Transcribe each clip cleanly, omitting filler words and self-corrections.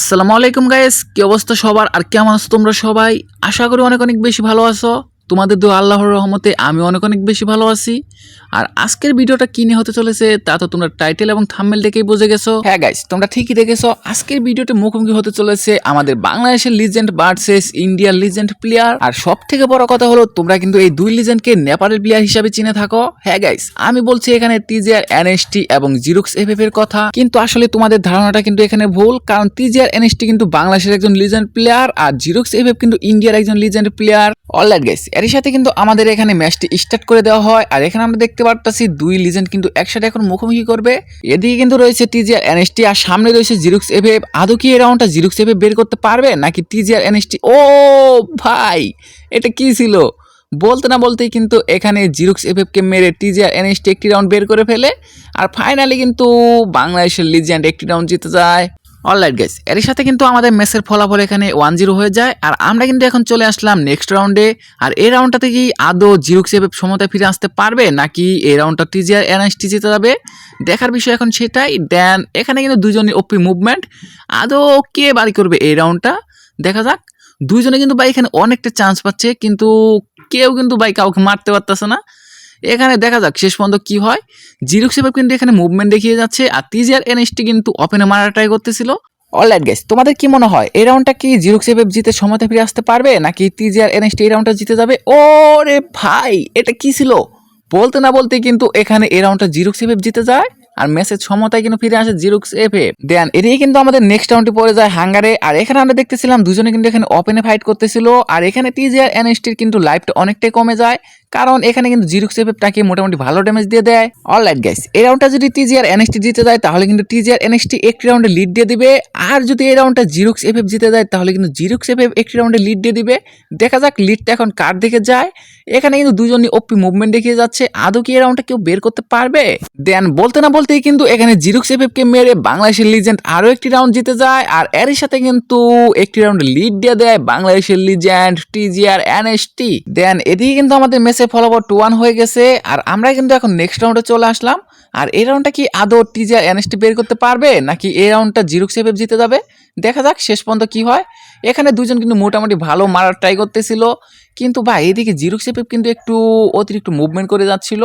আসসালামু আলাইকুম গাইস, কি অবস্থা সবার আর কেমন আছো তোমরা সবাই? আশা করি অনেক অনেক বেশি ভালো আছো। তোমাদের দোয়া আল্লাহর রহমতে আমি অনেক অনেক বেশি ভালো আছি। আর আজকের ভিডিওটা কি নিয়ে হতে চলেছে তা তো তোমরা টাইটেল এবং থাম্বনেল দেখেই বুঝে গেছো। হ্যাঁ গাইস, তোমরা ঠিকই দেখেছো, আজকের ভিডিওতে মুখোমুখি হতে চলেছে আমাদের বাংলাদেশের লিজেন্ড ভার্সেস ইন্ডিয়ার লিজেন্ড প্লেয়ার। আর সব থেকে বড় কথা হলো তোমরা কিন্তু এই দুই লিজেন্ডকে নেপালের প্লেয়ার হিসাবে চিনে থাকো। হ্যাঁ গাইস, আমি বলছি এখানে টিজিআর এনএসটি এবং জিরুক্স এফএফ এর কথা, কিন্তু আসলে তোমাদের ধারণাটা কিন্তু এখানে ভুল। কারণ টিজিআর এনএসটি কিন্তু বাংলাদেশের একজন লিজেন্ড প্লেয়ার আর জিরুক্স এফএফ কিন্তু ইন্ডিয়ার একজন লিজেন্ড প্লেয়ার। অলরাইট গাইস, এর সাথে কিন্তু আমাদের এখানে ম্যাচটি স্টার্ট করে দেওয়া হয়। আর এখানে আমরা দেখতে পারতাছি দুই লিজেন্ড কিন্তু একসাথে এখন মুখোমুখি করবে। এদিকে কিন্তু রয়েছে টিজিআর এনএসটি আর সামনে রয়েছে জিরুক্স এফএফ। আদৌ কি এই রাউন্ডটা জিরুক্স এফএফ বের করতে পারবে নাকি টিজিআর এনএসটি? ও ভাই, এটা কি ছিল? বলতে না বলতেই কিন্তু এখানে জিরুক্স এফএফকে মেরে টিজিআর এনএসটি একটি রাউন্ড বের করে ফেলে। আর ফাইনালি কিন্তু বাংলাদেশের লিজেন্ড একটি রাউন্ড জিতে যায়। অলরাইট গাইস, এর সাথে কিন্তু আমাদের ম্যাচের ফলাফল এখানে 1-0 হয়ে যায়। আর আমরা কিন্তু এখন চলে আসলাম নেক্সট রাউন্ডে। আর এই রাউন্ডটাতে কি আদৌ জিরুক্স এফএফ সমতায় ফিরে আসতে পারবে নাকি এই রাউন্ডটা টিজিআর এনএসটি জিতে যাবে? দেখার বিষয় এখন সেটাই। দেন এখানে কিন্তু দুজনের ওপি মুভমেন্ট, আদৌ কে বাড়ি করবে এই রাউন্ডটা দেখা যাক। দুইজনে কিন্তু ভাই এখানে অনেকটা চান্স পাচ্ছে, কিন্তু কেউ কিন্তু ভাই কাউকে মারতে পারতেছে না। এখানে দেখা যাক শেষ পর্যন্ত কি হয়। জিরুক্স এফএফ কিন্তু এখানে মুভমেন্ট দেখিয়ে যাচ্ছে আর টিজিআর এনএসটি কিন্তু ওপেনে মারা ট্রাই করতেছিল। অলরাইট গাইস, তোমাদের কি মনে হয় এই রাউন্ডটা কি জিরুক্স এফএফ জিতে সময়তে ফিরে আসতে পারবে নাকি টিজিআর এনএসটি এই রাউন্ডটা জিতে যাবে? ওরে ভাই, এটা কি ছিল? বলতে না বলতে কিন্তু এখানে এই রাউন্ডটা জিরুক্স এফএফ জিতে যায় আর ম্যাচের সমতায় কিন্তু ফিরে আসে জিরুক্স এফএফ। দেন এদিকে কিন্তু আমাদের নেক্সট রাউন্ডে পড়ে যায় হাঙ্গারে। আর এখানে আমরা দেখতেছিলাম দুজনে কিন্তু এখানে ওপেনে ফাইট করতেছিল। আর এখানে টিজিআর এনএসটির কিন্তু লাইফটা অনেকটাই কমে যায়, কারণ এখানে কিন্তু জিরুক্স এফএফ তাকে মোটামুটি ভালো ড্যামেজ দিয়ে দেয়। অলরাইট গাইস, এই রাউন্ডটা যদি টিজিআর এনএসটি জিতে যায় তাহলে কিন্তু টিজিআর এনএসটি একটি রাউন্ডে লিড দিয়ে দিবে। আর যদি এই রাউন্ডটা জিরুক্স এফএফ জিতে যায় তাহলে কিন্তু জিরুক্স এফএফ একটি রাউন্ডে লিড দিয়ে দিবে। দেখা যাক লিডটা এখন কার দিকে যায়। এখানে কিন্তু দুজনই ওপি মুভমেন্ট দেখিয়ে যাচ্ছে, আদৌ কি এই রাউন্ডটা কেউ বের করতে পারবে? দেন বলতে না বলতেই কিন্তু এখানে জিরুক্স এফএফকে মেরে বাংলাদেশের লিজেন্ড আরো একটি রাউন্ড জিতে যায়। আর এর সাথে কিন্তু একটি রাউন্ডে লিড দিয়ে দেয় বাংলাদেশের লিজেন্ড টিজিআর এনএসটি। দেন এদিকে কিন্তু আমাদের ম্যাচে ফলাফল 2-1 হয়ে গেছে। আর আমরা কিন্তু এখন নেক্সট রাউন্ডে চলে আসলাম। আর এই রাউন্ডটা কি আদৌ টিজিআর এনএসটি বের করতে পারবে নাকি এই রাউন্ডটা জিরুক্স এফএফ জিতে যাবে? দেখা যাক শেষ পর্যন্ত কি হয়। এখানে দুজন কিন্তু মোটামুটি ভালো মারার ট্রাই করতেছিল, কিন্তু ভাই এদিকে জিরুক্স এফএফ কিন্তু একটু অতিরিক্ত মুভমেন্ট করে যাচ্ছিল।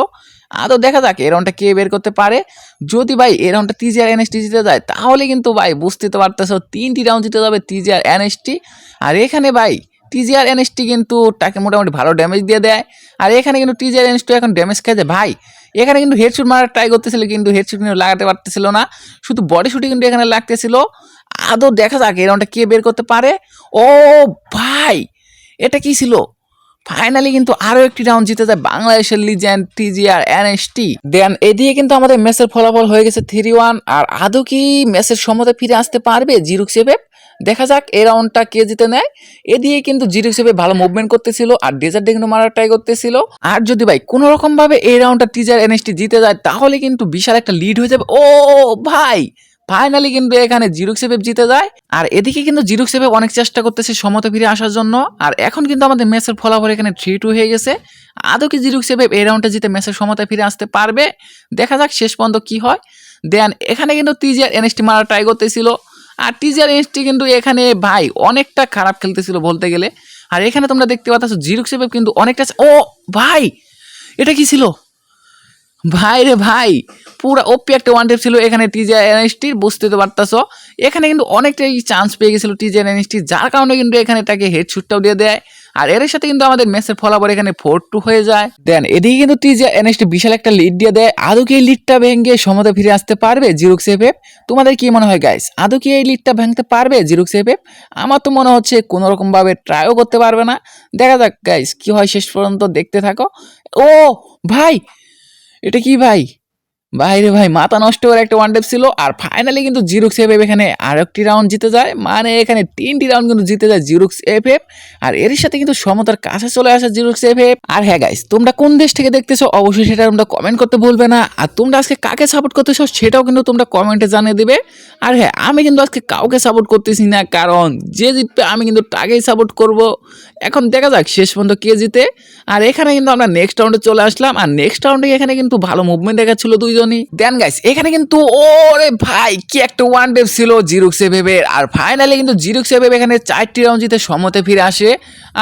আদৌ দেখা যাক এই রাউন্ডটা কে বের করতে পারে। যদি ভাই এই রাউন্ডটা টিজিআর এনএসটি জিতে যায় তাহলে কিন্তু ভাই বুঝতে তো পারতেছো 3টি রাউন্ড জিতে যাবে টিজিআর এনএসটি। আর এখানে ভাই টিজিআর এনএসটি কিন্তু তাকে মোটামুটি ভালো ড্যামেজ দিয়ে দেয়। আর এখানে কিন্তু টিজিআর এনএসটি এখন ড্যামেজ খেয়ে যায়। ভাই এখানে কিন্তু হেডশুট মারার ট্রাই করতেছিল, কিন্তু হেডশুট কিন্তু লাগাতে পারতেছিল না, শুধু বডি শুটে কিন্তু এখানে লাগতেছিল। আদৌ দেখা যাক এই রাউন্ডটা কে বের করতে পারে। ও ভাই, এটা কি ছিল? ফাইনালি কিন্তু আরো একটি রাউন্ড জিতে যায় বাংলাদেশের লিজেন্ড টিজিআর এনএসটি। দেন এদিকে কিন্তু আমাদের ম্যাচের ফলাফল হয়ে গেছে 3-1। আর আদৌ কি ম্যাচের সমতায় ফিরে আসতে পারবে জিরুক্স এফএফ? দেখা যাক এই রাউন্ডটা কে জিতে নেয়। এদিকে কিন্তু জিরুক্স এফএফ ভালো মুভমেন্ট করতেছিল আর ডেজার্ট কিন্তু মারার ট্রাই করতেছিল। আর যদি ভাই কোনো রকম ভাবে এই রাউন্ডটা টিজিআর এনএসটি জিতে যায় তাহলে কিন্তু বিশাল একটা লিড হয়ে যাবে। ও ভাই, ফাইনালি কিন্তু এখানে জিরুক্স এফএফ জিতে যায়। আর এদিকে কিন্তু জিরুক্স এফএফ অনেক চেষ্টা করতেছে সমতা ফিরে আসার জন্য। আর এখন কিন্তু আমাদের ম্যাচের ফলাফল এখানে 3-2 হয়ে গেছে। আদৌ কি জিরুক্স এফএফ এই রাউন্ডটা জিতে ম্যাচের সমতায় ফিরে আসতে পারবে? দেখা যাক শেষ পর্যন্ত কি হয়। দেন এখানে কিন্তু টিজিআর এনএসটি মারা ট্রাই করতেছিল। আর টিজিআর এনএসটি কিন্তু এখানে ভাই অনেকটা খারাপ খেলতেছিল বলতে গেলে। আর এখানে তোমরা দেখতে পাচ্ছ জিরুক্স এফএফ কিন্তু অনেকটা। ও ভাই, এটা কি ছিল? ভাই রে ভাই, পুরা ওপি একটা ওয়ান টেপ ছিল এখানে টিজিআর এনএসটির, বুঝতে তো পারতাছো। এখানে কিন্তু অনেকটাই চান্স পেয়ে গেছিল টিজিআর এনএসটি, যার কারণে কিন্তু এখানে তাকে হেডশুটটাও দিয়ে দেয়। আর এর সাথে কিন্তু আমাদের ম্যাচের ফলাফল এখানে 4-2 হয়ে যায়। দেন এদিকে কিন্তু টিজিআর এনএসটি বিশাল একটা লিড দিয়ে দেয়। আদৌ কি এই লিডটা ভেঙে সমতা ফিরে আসতে পারবে জিরুক্স এফএফ? তোমাদের কি মনে হয় গাইস, আদৌ কি এই লিডটা ভাঙতে পারবে জিরুক্স এফএফ? আমার তো মনে হচ্ছে কোনো রকম ভাবে ট্রাইও করতে পারবে না। দেখা যাক গাইস কি হয়, শেষ পর্যন্ত দেখতে থাকো। ও ভাই, এটা কি ভাই? ভাই রে ভাই, মাথা নষ্ট করে একটা ওয়ান টেপ ছিল। আর ফাইনালি কিন্তু জিরুক্স এফএফ এখানে আর একটি রাউন্ড জিতে যায়, মানে এখানে 3টি রাউন্ড কিন্তু জিতে যায় জিরুক্স এফএফ। আর এর সাথে কিন্তু সমতার কাছে চলে আসে জিরুক্স এফএফ। আর হ্যাঁ গাইস, তোমরা কোন দেশ থেকে দেখতেছো অবশ্যই সেটা তোমরা কমেন্ট করতে ভুলবে না। আর তোমরা আজকে কাকে সাপোর্ট করতেছো সেটাও কিন্তু তোমরা কমেন্টে জানিয়ে দিবে। আর হ্যাঁ, আমি কিন্তু আজকে কাউকে সাপোর্ট করতেছি না, কারণ যে জিতবে আমি কিন্তু তাকেই সাপোর্ট করব। এখন দেখা যাক শেষ পর্যন্ত কে জিতে। আর এখানে কিন্তু আমরা নেক্সট রাউন্ডে চলে আসলাম। আর নেক্সট রাউন্ডে এখানে কিন্তু ভালো মুভমেন্ট দেখাচ্ছিল দুইজন। দুজনই। দেন গাইস এখানে কিন্তু ওরে ভাই কি একটা ওয়ান ডে ছিল জিরুক্স এভেবের। আর ফাইনালি কিন্তু জিরুক্স এভেব এখানে 4টি রাউন্ড জিতে সমতে ফিরে আসে।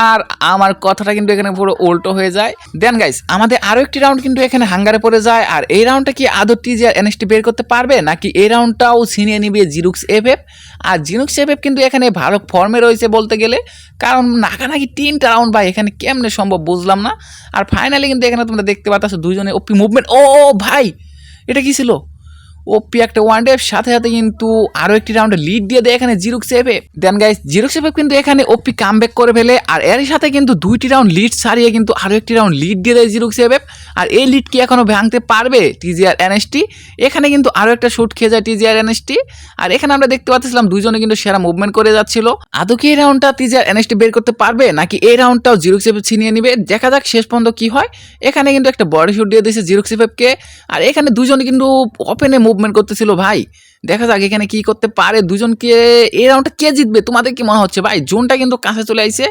আর আমার কথাটা কিন্তু এখানে পুরো উল্টো হয়ে যায়। দেন গাইস আমাদের আরো একটি রাউন্ড কিন্তু এখানে হাঙ্গারে পড়ে যায়। আর এই রাউন্ডটা কি আদৌ টিজি আর এনএসটি বের করতে পারবে, নাকি এই রাউন্ডটাও ছিনিয়ে নিবে জিরুক্স এভেব। আর জিরুক্স এভেব কিন্তু এখানে ভালো ফর্মে রয়েছে বলতে গেলে, কারণ নাকি 3টা রাউন্ড ভাই এখানে কেমনে সম্ভব বুঝলাম না। আর ফাইনালি কিন্তু এখানে তোমরা দেখতে পাচ্ছ দুজনে ওপি মুভমেন্ট। ও ভাই এটা কি ছিল, ওপি একটা ওয়ান ডে সাথে সাথে কিন্তু আরো একটি রাউন্ডে লিড দিয়ে দেয় এখানে জিরুক্স এভেব। দেন গাইস জিরুক্স এভেব কিন্তু এখানে ওপি কামব্যাক করে ফেলে। আর এর সাথে কিন্তু 2টি রাউন্ড লিড ছাড়িয়ে কিন্তু আরো একটি রাউন্ড লিড দিয়ে দেয় জিরুক্স এভেব। আর এই লিড কি এখনো ভাঙতে পারবে টিজিআর এনএসটি? এখানে কিন্তু আরো একটা শুট খেয়ে যায় টিজিআর এনএসটি। আর এখানে আমরা দেখতে পাচ্ছিলাম দুজনে কিন্তু সেরা মুভমেন্ট করে যাচ্ছিল। আদৌ কি এই রাউন্ডটা টিজিআর এনএসটি বের করতে পারবে, নাকি এই রাউন্ডটাও জিরুক্স এভেব ছিনিয়ে নিবে? দেখা যাক শেষ পর্যন্ত কি হয়। এখানে কিন্তু একটা বডি শুট দিয়ে দিয়েছে জিরুক্স এভেবকে। আর এখানে দুজনে কিন্তু ওপেনে মুভমেন্ট করতেছিল ভাই। দেখা যাক এখানে কি করতে পারে দুজনকে। এই রাউন্ডটা কে জিতবে তোমাদের কি মনে হচ্ছে ভাই? জোনটা কিন্তু কাছে চলে আইছে।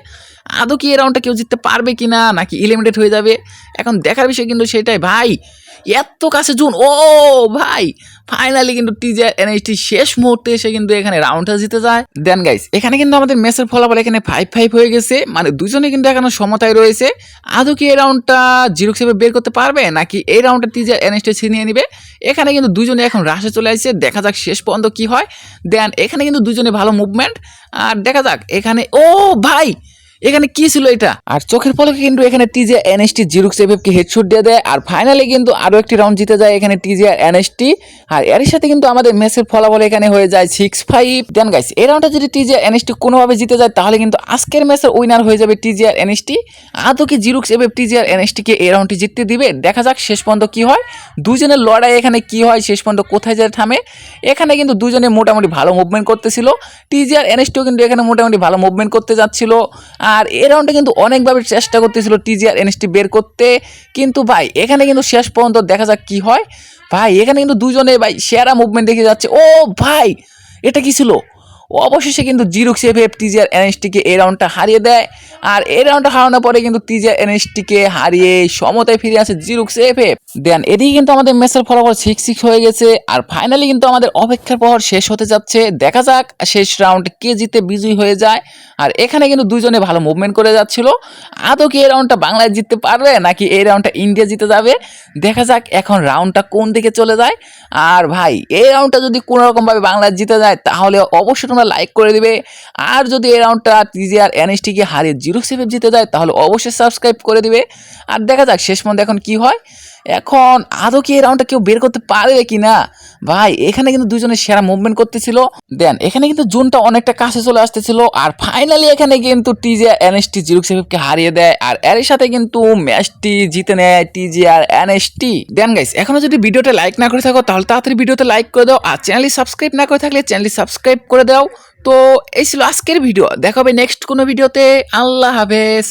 আদৌ কি এই রাউন্ডটা কেউ জিততে পারবে কিনা, নাকি এলিমিনেট হয়ে যাবে? এখন দেখার বিষয় কিন্তু সেটাই ভাই। এত কাছে জোন, ও ভাই ফাইনালি কিন্তু টিজিআর এনএসটি শেষ মুহূর্তে এসে কিন্তু এখানে রাউন্ডটা জিতে যায়। দেন গাইস এখানে কিন্তু আমাদের ম্যাচের ফলাফল এখানে 5-5 হয়ে গেছে, মানে দুজনে কিন্তু এখনো সমতায় রয়েছে। আদৌ কি এই রাউন্ডটা জিরুক্স এভেব বের করতে পারবে, নাকি এই রাউন্ডটা টিজিআর এনএসটি ছিনিয়ে নিবে? এখানে কিন্তু দুজনে এখন রাশে চলে আসছে, দেখা যাক শেষ পর্যন্ত কি হয়। দেন এখানে কিন্তু দুজনে ভালো মুভমেন্ট। আর দেখা যাক এখানে, ও ভাই এখানে কি ছিল এটা? আর চোখের পলকে কিন্তু এখানে টিজিআর এনএসটি জিরুক্স এভেবকে হেডশট দিয়ে দেয়। আর ফাইনালি কিন্তু আরো একটি রাউন্ড জিতে যায় এখানে টিজিআর এনএসটি। আর এর সাথে কিন্তু আমাদের ম্যাচের ফলাফল এখানে হয়ে যায় 6-5। দেন গাইস এই রাউন্ডটা যদি টিজিআর এনএসটি কোনোভাবে জিতে যায় তাহলে কিন্তু আজকের ম্যাচের উইনার হয়ে যাবে টিজিআর এনএসটি। আদৌ কি জিরুক্স এভেব টিজিআর এনএসটিকে এই রাউন্ডটি জিততে দিবে? দেখা যাক শেষ পর্যন্ত কি হয়। দুজনের লড়াই এখানে কি হয়, শেষ পর্যন্ত কোথায় যায় থামে। এখানে কিন্তু দুজনে মোটামুটি ভালো মুভমেন্ট করতেছিল। টিজিআর এনএসটিও কিন্তু এখানে মোটামুটি ভালো মুভমেন্ট করতে যাচ্ছিল। আর এই রাউন্ডে কিন্তু অনেকভাবে চেষ্টা করতেছিল টিজিআর এনএসটি বের করতে, কিন্তু ভাই এখানে কিন্তু শেষ পর্যন্ত দেখা যাক কি হয়। ভাই এখানে কিন্তু দুজনে ভাই সেরা মুভমেন্ট দেখে যাচ্ছে। ও ভাই এটা কি ছিল? অবশেষে কিন্তু জিরুক্স এভেব টিজিআর এনএসটিকে এই রাউন্ডটা হারিয়ে দেয়। আর এই রাউন্ডটা হারানোর পরে কিন্তু টিজিআর এনএসটিকে হারিয়ে সমতায় ফিরে আসে জিরুক্স এভেব। দেন এদিকে কিন্তু আমাদের ম্যাচের ফলাফল 6-6 হয়ে গেছে। আর ফাইনালি কিন্তু আমাদের অপেক্ষার প্রহর শেষ হতে যাচ্ছে, দেখা যাক শেষ রাউন্ড কে জিতে বিজয়ী হয়ে যায়। আর এখানে কিন্তু দুজনে ভালো মুভমেন্ট করে যাচ্ছিল। আদৌ কি এই রাউন্ডটা বাংলাদেশ জিততে পারবে, নাকি এই রাউন্ডটা ইন্ডিয়া জিতে যাবে? দেখা যাক এখন রাউন্ডটা কোন দিকে চলে যায়। আর ভাই এই রাউন্ডটা যদি কোনো রকমভাবে বাংলাদেশ জিতে যায় তাহলে অবশ্যই তোমরা লাইক করে দিবে। আর যদি এই রাউন্ডটা টিজিআর এনএসটিকে হারিয়ে জিরুক্স এভেব জিতে যায় তাহলে অবশ্যই সাবস্ক্রাইব করে দিবে। আর দেখা যাক শেষ পর্যন্ত এখন কি হয়। এখন আদৌ কি এই রাউন্ডটা কেউ বের করতে পারবে কিনা? ভাই এখানে কিন্তু দুজনে সেরা মুভমেন্ট করতেছিল। দেন এখানে কিন্তু জোনটা অনেকটা কাছে চলে আসতেছিল। আর ফাইনালি এখানে কিন্তু টিজিআর এনএসটি জিরুক্স এভেবকে হারিয়ে দেয়। আর এর সাথে কিন্তু ম্যাচটি জিতে নেয় টিজিআর এনএসটি। দেন গাইস এখনো যদি ভিডিওটা লাইক না করে থাকো তাহলে তাড়াতাড়ি ভিডিওতে লাইক করে দাও। আর চ্যানেলটি সাবস্ক্রাইব না করে থাকলে চ্যানেলটি সাবস্ক্রাইব করে দাও। তো এই ছিল আজকের ভিডিও, দেখা হবে নেক্সট কোনো ভিডিওতে। আল্লাহ হাফেজ।